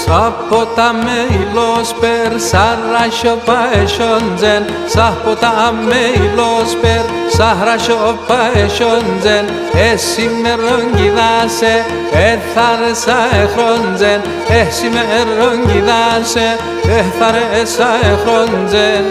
Σαποτάμε ηλόσπερ, σαράσιοπα εσόντζεν. Σαποτάμε ηλόσπερ, σαράσιοπα εσόντζεν. Εσύ με ρογγιδάσε, έθαρεσα εχρόντζεν. Εσύ με ρογγιδάσε, έθαρεσα εχρόντζεν.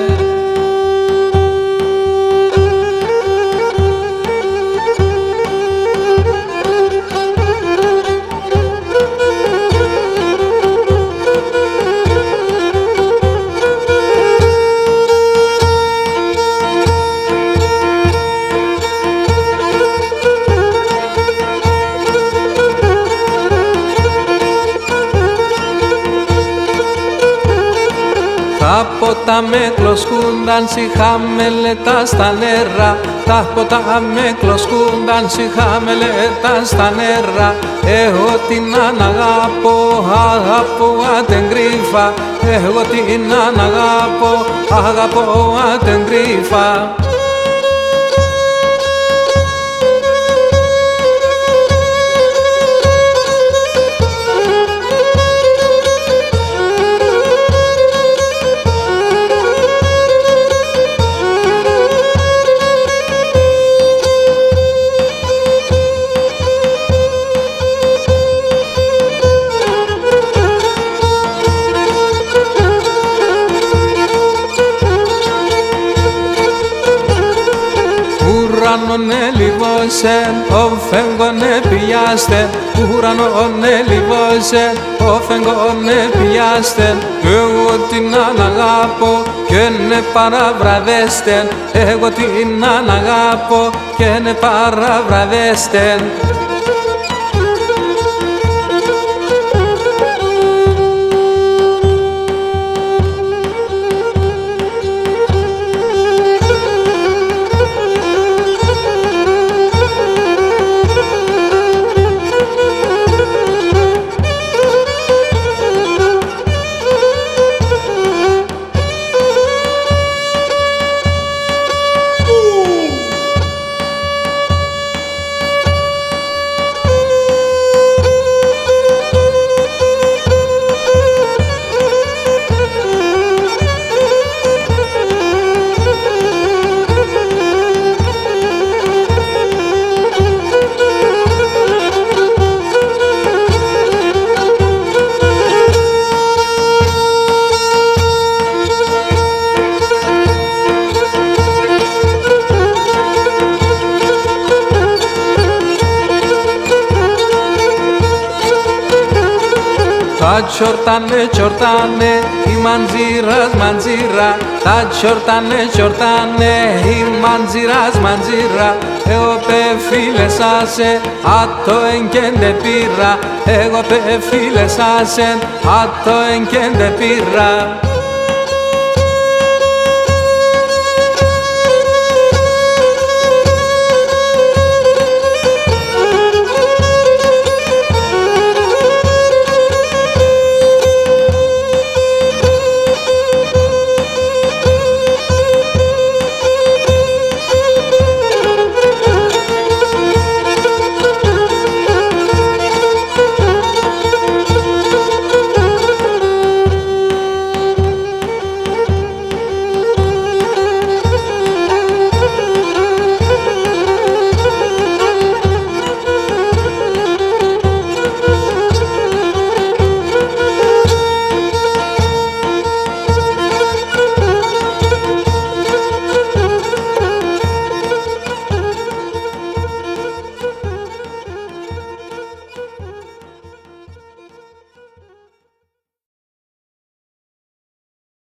Τα ποτά με κλωσκούνταν, σιχάμελετα στα νερά. Τα ποτά με κλωσκούνταν, σιχάμελετα στα νερά. Εγώ την αναγάπω, αγαπώ την κρύφα. Εγώ την αναγάπω, αγαπώ την κρύφα. Ουρανόν ελιβώσεν, ο φέγγον επιιάστεν. Ουρανόν ελιβώσεν, ο φέγγον επιιάστεν. Εγώ την αναγάπω και ναι παραβραδέστεν. Εγώ την αναγάπω και ναι παραβραδέστεν. Τα τσορτάνε, τσορτάνε, η μαντζήρας μαντζήρα. Τα τσορτάνε, τσορτάνε, η μαντζήρας μαντζήρα. Εγώ πε φίλε σάσεν, άτο εγκέντε πήρα. Εγώ πε φίλε σάσεν, άτο εγκέντε πήρα.